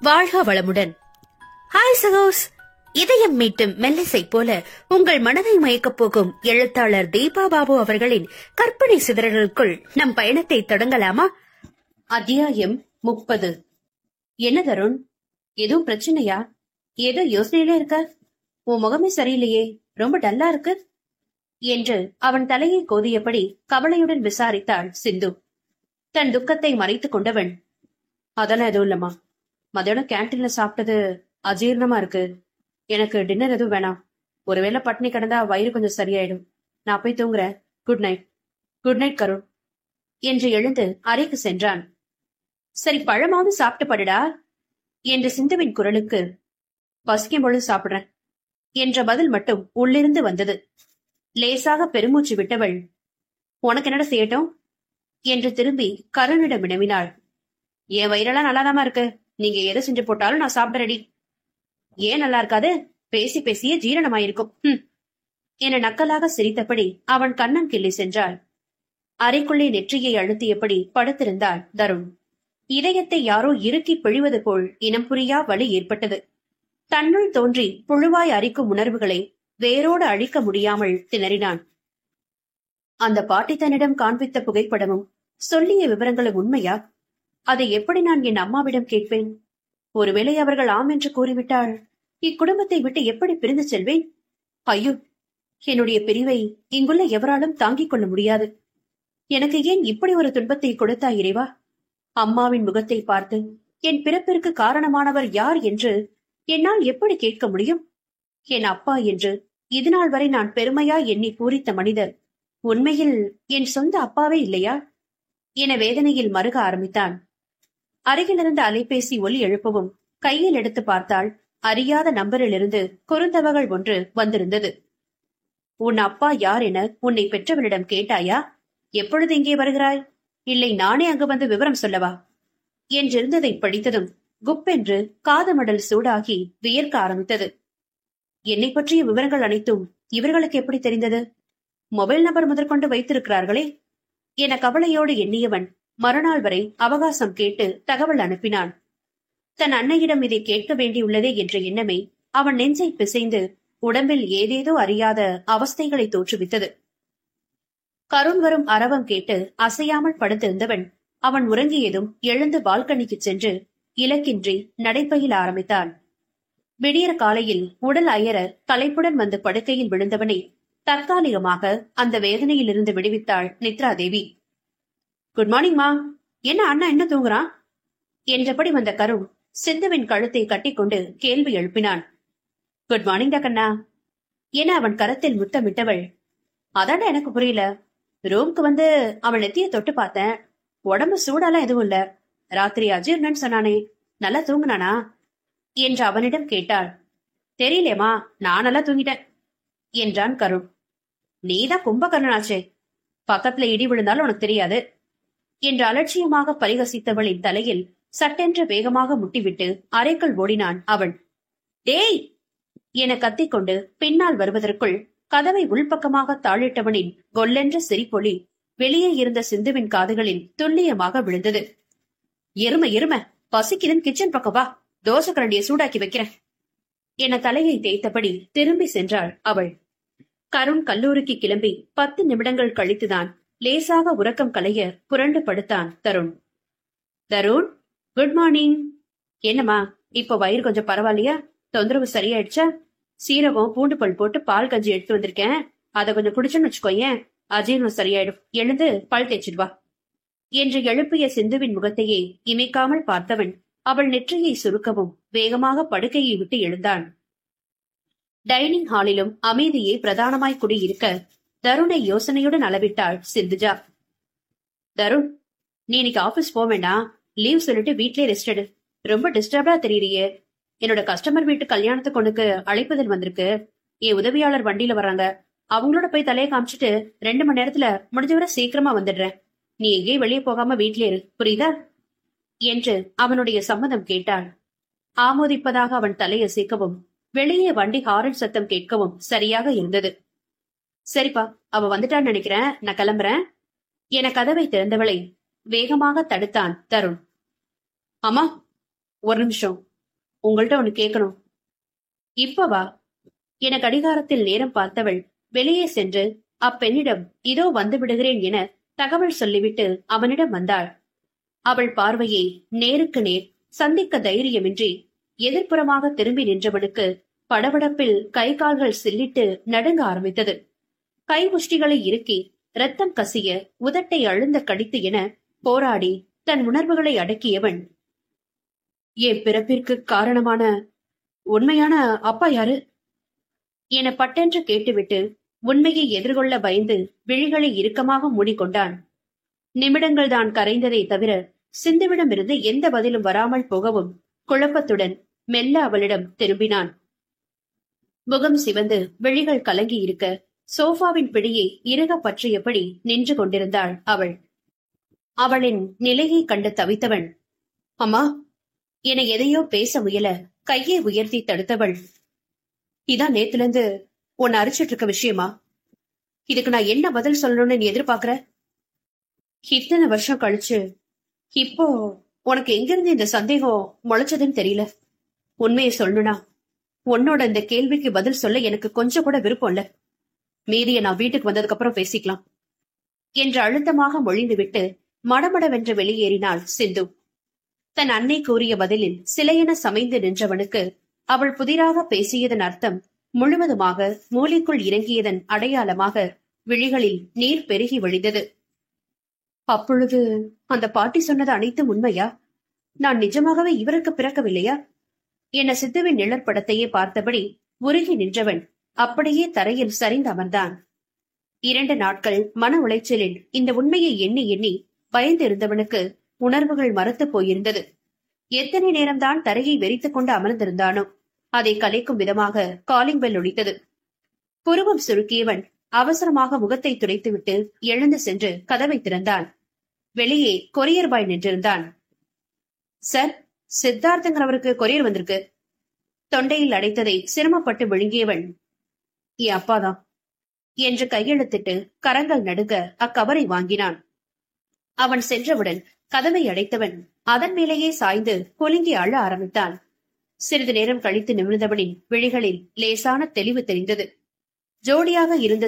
வாழ்க வளமுடன். ஹாய் சகோஸ். இதயம் மீட்டும் மெல்லிசை போல உங்கள் மனதை மயக்கப் போகும் எழுத்தாளர் தீபா பாபு அவர்களின் கற்பனை சிதறலுக்குள் நம் பயணத்தை தொடங்கலாமா? அத்தியாயம் 30. என்ன தருண், எதுவும் பிரச்சனையா? ஏதோ யோசனையில இருக்க? உன் முகமே சரியில்லையே, ரொம்ப டல்லா இருக்கு என்று அவன் தலையை கோதியபடி கவலையுடன் விசாரித்தாள் சிந்து. தன் துக்கத்தை மறைத்துக் கொண்டவன், அதெல்லாம் எதுவும் இல்லம்மா, மதியானம் கேன்டீன்ல சாப்பிட்டது அஜீர்ணமா இருக்கு, எனக்கு டின்னர் எதுவும் வேணாம், ஒருவேளை பட்னி கிடந்தா வயிறு கொஞ்சம் சரியாயிடும், நான் போய் தூங்குறேன், குட் நைட். குட் நைட் கருண் என்று எழுந்து அறைக்கு சென்றான். சரி, பழமாவது சாப்பிட்டு படுடா என்று சிந்துவின் குரலுக்கு, பசிக்கும் பொழுது சாப்பிடுறேன் என்ற பதில் மட்டும் உள்ளிருந்து வந்தது. லேசாக பெருமூச்சு விட்டவள், உனக்கு என்னடா செய்யட்டும் என்று திரும்பி கருணிடம் வினவினாள். என் வயிறெல்லாம் நல்லாதாமா இருக்கு, நீங்க எதை செஞ்சு போட்டாலும் நான் சாப்பிட ரெடி. ஏன் நல்லா இருக்காது, பேசி பேசியே ஜீரணமாயிருக்கும் என நக்கலாக சிரித்தபடி அவன் கண்ணம் கிள்ளி சென்றாள். அறைக்குள்ளே நெற்றியை அழுத்தியபடி படுத்திருந்தாள் தருண். இதயத்தை யாரோ இறுக்கி பிழிவது போல் இனம் புரியா வலி ஏற்பட்டது. தன்னுள் தோன்றி புழுவாய் அரிக்கும் உணர்வுகளை வேரோடு அழிக்க முடியாமல் திணறினான். அந்த பாட்டி தன்னிடம் காண்பித்த புகைப்படமும் சொல்லிய விவரங்களும் உண்மையா? அதை எப்படி நான் என் அம்மாவிடம் கேட்பேன்? ஒருவேளை அவர்கள் ஆம் என்று கூறிவிட்டால் இக்குடும்பத்தை விட்டு எப்படி பிரிந்து செல்வேன்? ஐயோ, என்னுடைய பிரிவை இங்குள்ள எவராலும் தாங்கிக் கொள்ள முடியாது. எனக்கு ஏன் இப்படி ஒரு துன்பத்தை கொடுத்தாய் இறைவா? அம்மாவின் முகத்தை பார்த்து என் பிறப்பிற்கு காரணமானவர் யார் என்று என்னால் எப்படி கேட்க முடியும்? என் அப்பா என்று இதுநாள் வரை நான் பெருமையா எண்ணி பூரித்த மனிதர் உண்மையில் என் சொந்த அப்பாவே இல்லையா என வேதனையில் மருக ஆரம்பித்தான். அருகிலிருந்த அலைபேசி ஒலி எழுப்பவும் கையில் எடுத்து பார்த்தால் அறியாத நம்பரிலிருந்து குறுந்தவகள் ஒன்று வந்திருந்தது. உன் அப்பா யார் என உன்னை பெற்றவளிடம் கேட்டாயா? எப்பொழுது இங்கே வருகிறாய்? இல்லை நானே அங்கு வந்து விவரம் சொல்லவா என்றிருந்ததை படித்ததும் குப்பென்று காதமடல் சூடாகி வியர்க்க ஆரம்பித்தது. என்னை பற்றிய விவரங்கள் அனைத்தும் இவர்களுக்கு எப்படி தெரிந்தது? மொபைல் நம்பர் முதற்கொண்டு வைத்திருக்கிறார்களே என கவலையோடு எண்ணியவன் மறுநாள் வரை அவகாசம் கேட்டு தகவல் அனுப்பினான். தன் அன்னையிடம் இதை கேட்க வேண்டியுள்ளதே என்ற எண்ணமே அவன் நெஞ்சை பிசைந்து உடம்பில் ஏதேதோ அறியாத அவஸ்தைகளை தோற்றுவித்தது. கருண் வரும் அரவம் கேட்டு அசையாமல் படுத்திருந்தவன் அவன் உறங்கியதும் எழுந்து பால்கனிக்கு சென்று இலக்கின்றி நடைபயில ஆரம்பித்தான். விடியற் காலையில் உடல் அயர களைப்புடன் வந்து படுக்கையில் விழுந்தவனை தற்காலிகமாக அந்த வேதனையில் இருந்து விடுவித்தாள் நித்ரா தேவி. குட் மார்னிங் மா, என்ன அண்ணா என்ன தூங்குறான் என்றபடி வந்த கருண் சிந்துவின் கழுத்தை கட்டிக்கொண்டு கேள்வி எழுப்பினான். குட் மார்னிங் டா கண்ணா என அவன் கரத்தில் முத்தமிட்டவள், அதாண்டா எனக்கு புரியல, ரூம்க்கு வந்து அவன் நெத்திய தொட்டு பார்த்தேன், உடம்பு சூடாலாம் எதுவும் இல்ல, ராத்திரி அஜீர்ணன்னு சொன்னானே, நல்லா தூங்குனானா என்று அவனிடம் கேட்டாள். தெரியலேமா, நான் நல்லா தூங்கிட்டேன் என்றான் கருண். நீதான் கும்பகர்ணனாச்சே, பக்கத்துல இடி விழுந்தாலும் உனக்கு தெரியாது என்று அலட்சியமாக பரிகசித்தவளின் தலையில் சட்டென்று வேகமாக முட்டிவிட்டு அறைக்குள் ஓடினான் அவன். டேய் என கத்திக்கொண்டு பின்னால் வருவதற்குள் கதவை உள்பக்கமாக தாளிட்டவனின் கொல்லென்ற சிரிப்பொலி வெளியே இருந்த சிந்துவின் காதுகளில் துல்லியமாக விழுந்தது. எருமை எருமை, பசிக்குதுன்னு கிச்சன் பக்கம் வா, தோசை கரண்டியை சூடாக்கி வைக்கிறேன் என தலையை தேய்த்தபடி திரும்பி சென்றாள் அவள். கருண் கல்லூரிக்கு கிளம்பி 10 நிமிடங்கள் கழித்துதான் லேசாக உறக்கம் கலைய புரண்டு படுத்தான் தருண். Tarun, good morning. என்னம்மா, இப்ப வயிறு கொஞ்சம் பரவாயில்லையா? தொந்தரவு சரியாயிடுச்சா? சீரகம் பூண்டு பல் போட்டு பால் கஞ்சி எடுத்து வந்திருக்கேன், அதை கொஞ்சம் குடிச்சோன்னு வச்சுக்கோயேன், அஜீர்ணம் சரியாயிடும், எழுந்து பல் தேய்ச்சிடுவா என்று எழுப்பிய சிந்துவின் முகத்தையே இமைக்காமல் பார்த்தவன் அவள் நெற்றியை சுருக்கவும் வேகமாக படுக்கையை விட்டு எழுந்தான். டைனிங் ஹாலிலும் அமைதியே பிரதானமாய் குடியிருக்க தருணை யோசனையுடன் அளவிட்டாள் சிந்துஜா. தருண், நீ இன்னைக்கு ஆபீஸ் போக வேண்டாம், லீவ் சொல்லிட்டு வீட்லயே ரெஸ்ட் எடு, ரொம்ப டிஸ்டர்பா தெரியறியே, என்னோட கஸ்டமர் வீட்டு கல்யாணத்துக்கு உனக்கு அழைப்புதல் வந்திருக்கு, என் உதவியாளர் வண்டியில வராங்க, அவங்களோட போய் தலையை காமிச்சிட்டு 2 மணி நேரத்துல முடிஞ்சவரை சீக்கிரமா வந்துடுறேன், நீ எங்கேயும் வெளியே போகாம வீட்லயே இரு, புரியுதா என்று அவனுடைய சம்மதம் கேட்டாள். ஆமோதிப்பதாக அவன் தலையசைக்கவும் வெளியே வண்டி ஹாரன் சத்தம் கேட்கவும் சரியாக இருந்தது. சரிப்பா, அவ வந்துட்டான்னு நினைக்கிறேன், நான் கிளம்புறேன் என கதவை திறந்தவளை வேகமாக தடுத்தான் தருண். அம்மா, ஒரு நிமிஷம் உங்கள்ட்ட ஒண்ணு கேட்கணும். இப்ப வா என கடிகாரத்தில் நேரம் பார்த்தவள் வெளியே சென்று அப்பெண்ணிடம் இதோ வந்து விடுகிறேன் என தகவல் சொல்லிவிட்டு அவனிடம் வந்தாள். அவள் பார்வையை நேருக்கு நேர் சந்திக்க தைரியமின்றி எதிர்ப்புறமாக திரும்பி நின்றவனுக்கு படபடப்பில் கை கால்கள் சில்லிட்டு நடுங்க ஆரம்பித்தது. கை முஷ்டிகளை இறுக்கி ரத்தம் கசிய உதட்டை அழுந்த கடித்து என போராடி தன் உணர்வுகளை அடக்கியவன், என் பிறப்பிற்கு காரணமான உண்மையான அப்பா யாரு என பட்டென்று கேட்டுவிட்டு உண்மையை எதிர்கொள்ள பயந்து விழிகளை இறுக்கமாக மூடிக்கொண்டான். நிமிடங்கள் தான் கரைந்ததை தவிர சிந்துவிடமிருந்து எந்த பதிலும் வராமல் போகவும் குழப்பத்துடன் மெல்ல அவளிடம் திரும்பினான். முகம் சிவந்து விழிகள் கலங்கி இருக்க சோஃபாவின் பிடியை இறுக பற்றியபடி நின்று கொண்டிருந்தாள் அவள். அவளின் நிலையை கண்டு தவித்தவன், அம்மா என எதையோ பேச முயல கையை உயர்த்தி தடுத்தவள், இதான் நேத்துல இருந்து உன்னை அரிச்சிட்டு இருக்க விஷயமா? இதுக்கு நான் என்ன பதில் சொல்லணும்னு நீ எதிர்பார்க்கிற? இத்தனை வருஷம் கழிச்சு இப்போ உனக்கு எங்கிருந்து இந்த சந்தேகம் முளைச்சதுன்னு தெரியல. உண்மையை சொல்லணும்னா உன்னோட இந்த கேள்விக்கு பதில் சொல்ல எனக்கு கொஞ்சம் கூட விருப்பம் இல்ல. மீதியை நான் வீட்டுக்கு வந்ததுக்கு அப்புறம் பேசிக்கலாம் என்று அழுத்தமாக மொழிந்துவிட்டு மடமடவென்று வெளியேறினாள் சிந்து. தன் அன்னை கூறிய பதிலில் சிலையென சமைந்து நின்றவனுக்கு அவள் புதிராக பேசியதன் அர்த்தம் முழுவதுமாக மூளைக்குள் இறங்கியதன் அடையாளமாக விழிகளில் நீர் பெருகி வழிந்தது. அப்பொழுது அந்த பாட்டி சொன்னது அனைத்தும் உண்மையா? நான் நிஜமாகவே இவருக்கு பிறக்கவில்லையா என சித்துவின் நிழற்படத்தையே பார்த்தபடி உருகி நின்றவன் அப்படியே தரையில் சரிந்து அமர்ந்தான். 2 நாட்கள் மன உளைச்சலில் இந்த உண்மையை எண்ணி எண்ணி பயந்திருந்தவனுக்கு உணர்வுகள் மறத்து போயிருந்தது. எத்தனை நேரம்தான் தரையை வெறித்துக் கொண்டு அமர்ந்திருந்தானோ அதை கலைக்கும் விதமாக காலிங் பெல் ஒலித்தது. புருவம் சுருக்கியவன் அவசரமாக முகத்தை துடைத்துவிட்டு எழுந்து சென்று கதவை திறந்தான். வெளியே கொரியர் பாய் நின்றிருந்தான். சார், சித்தார்த்தங்கிறவருக்கு கொரியர் வந்திருக்கு. தொண்டையில் அடைத்ததை சிரமப்பட்டு விழுங்கியவன், என் அப்பாதான் என்று கையெழுத்திட்டு கரங்கள் நடுங்க அக்கவரை வாங்கினான். அவன் சென்றவுடன் கதவை அடைத்தவன் அதன் மேலேயே சாய்ந்து குலுங்கி அழ ஆரம்பித்தான். சிறிது நேரம் கழித்து நிமிர்ந்தவனின் விழிகளில் லேசான தெளிவு தெரிந்தது. ஜோடியாக இருந்த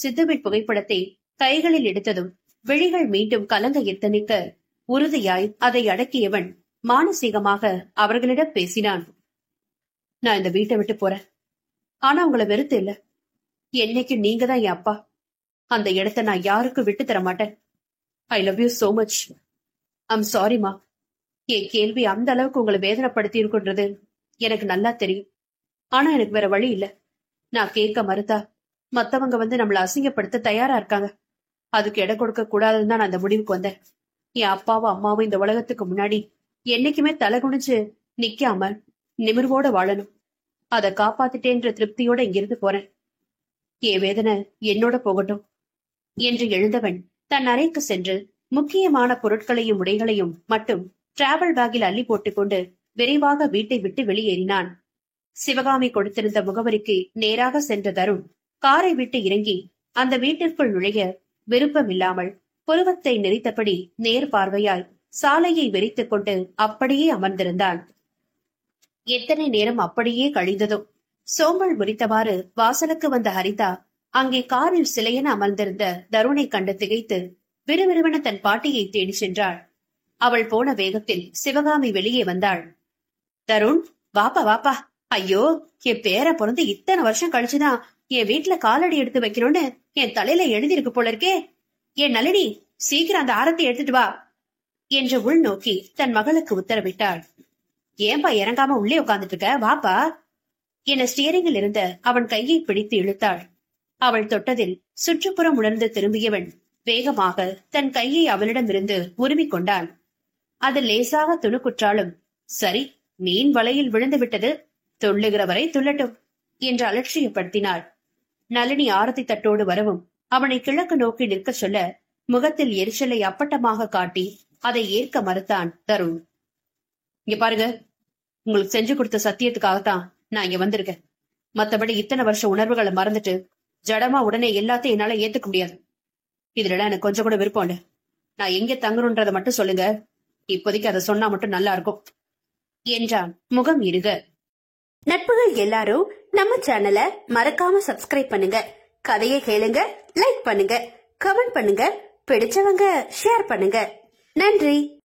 சித்துவின் புகைப்படத்தை கைகளில் எடுத்ததும் விழிகள் மீண்டும் கலங்க எத்தனிக்க உறுதியாய் அதை அடக்கியவன் மானசீகமாக அவர்களிடம் பேசினான். நான் இந்த வீட்டை விட்டு போறேன். ஆனா உங்களை வெறுத்து இல்ல. என்னைக்கு நீங்க தான் என் அப்பா. அந்த இடத்தை நான் யாருக்கும் விட்டு தர மாட்டேன். I love you so much. I'm சாரிமா. என் கேள்வி அந்த அளவுக்கு உங்களை வேதனைப்படுத்தி இருக்குன்றது எனக்கு நல்லா தெரியும். ஆனா எனக்கு வேற வழி இல்ல. நான் கேட்க மறுத்தா மத்தவங்க வந்து நம்மள அசிங்கப்படுத்த தயாரா இருக்காங்க. அதுக்கு இடம் கொடுக்க கூடாதுன்னு தான் நான் அந்த முடிவுக்கு வந்தேன். என் அப்பாவும் அம்மாவும் இந்த உலகத்துக்கு முன்னாடி என்னைக்குமே தலை குனிச்சு நிக்காம நிமிர்வோட வாழணும். அதை காப்பாத்திட்டேன்ற திருப்தியோட இங்கிருந்து போறேன். என் வேதனை என்னோட போகட்டும் என்று எழுந்தவன் தன் அறைக்கு சென்று முக்கியமான பொருட்களையும் உடைகளையும் மட்டும் டிராவல் பேக்கில் அள்ளி போட்டுக்கொண்டு விரைவாக வீட்டை விட்டு வெளியேறினான். சிவகாமி கொடுத்திருந்த முகவரிக்கு நேராக சென்ற தருண் காரை விட்டு இறங்கி அந்த வீட்டிற்குள் நுழைய விருப்பமில்லாமல் புருவத்தை நெறித்தபடி நேர் பார்வையால் சாலையை வெறித்துக் கொண்டு அப்படியே அமர்ந்திருந்தான். எத்தனை நேரம் அப்படியே கழிந்ததோ. சோம்பல் முறித்தவாறு வாசலுக்கு வந்த ஹரிதா அங்கே காரில் சிலையென அமர்ந்திருந்த தருணை கண்டு திகைத்து விறுவிறுவென தன் பாட்டியை தேடி சென்றாள். அவள் போன வேகத்தில் சிவகாமி வெளியே வந்தாள். தருண், வாப்பா வாப்பா. ஐயோ, என் பேர பிறந்து இத்தனை வருஷம் கழிச்சுதான் என் வீட்டுல காலடி எடுத்து வைக்கணும்னு என் தலையில எழுதியிருக்கு போல இருக்கே. என் நளினி, சீக்கிரம் அந்த ஆரத்தை எடுத்துட்டு வா என்று உள்நோக்கி தன் மகளுக்கு உத்தரவிட்டாள். ஏன்பா இறங்காம உள்ளே உட்கார்ந்துட்டு இருக்க, வாப்பா என ஸ்டியரிங்கில் இருந்த அவன் கையை பிடித்து இழுத்தாள். அவள் தொட்டதில் சுற்றுப்புறம் உணர்ந்து திரும்பியவன் வேகமாக தன் கையை அவளிடமிருந்து உருவிக் கொண்டான். அது லேசாக துணுக்குற்றாலும், சரி, மீன் வலையில் விழுந்து விட்டது, துள்ளுகிற வரை துள்ளட்டும் என்று அலட்சியப்படுத்தினாள். நளினி ஆரத்தி தட்டோடு வரவும் அவனை கிழக்கு நோக்கி நிற்க சொல்ல முகத்தில் எரிச்சலை அப்பட்டமாக காட்டி அதை ஏற்க மறுத்தான் தருண். இங்க பாருங்க, உங்களுக்கு செஞ்சு கொடுத்த சத்தியத்துக்காகத்தான் நான் இங்க வந்திருக்கேன். மத்தபடி இத்தனை வருஷம் உணர்வுகளை மறந்துட்டு ஜடமா உடனே எல்லாத்தையும் என்னால ஏத்துக்க முடியாது. இதுல எனக்கு கொஞ்சம் கூட விருப்பம் இல்ல. நான் எங்க தங்கணும்ன்றத மட்டும் சொல்லுங்க. இப்போதைக்கு அதை சொன்னா மட்டும் நல்லா இருக்கும் என்றான் முகம் இருக. நட்புகள் எல்லாரும் நம்ம சேனலை மறக்காம சப்ஸ்கிரைப் பண்ணுங்க, கதையை கேளுங்க, லைக் பண்ணுங்க, கமெண்ட் பண்ணுங்க, பிடிச்சவங்க ஷேர் பண்ணுங்க. நன்றி.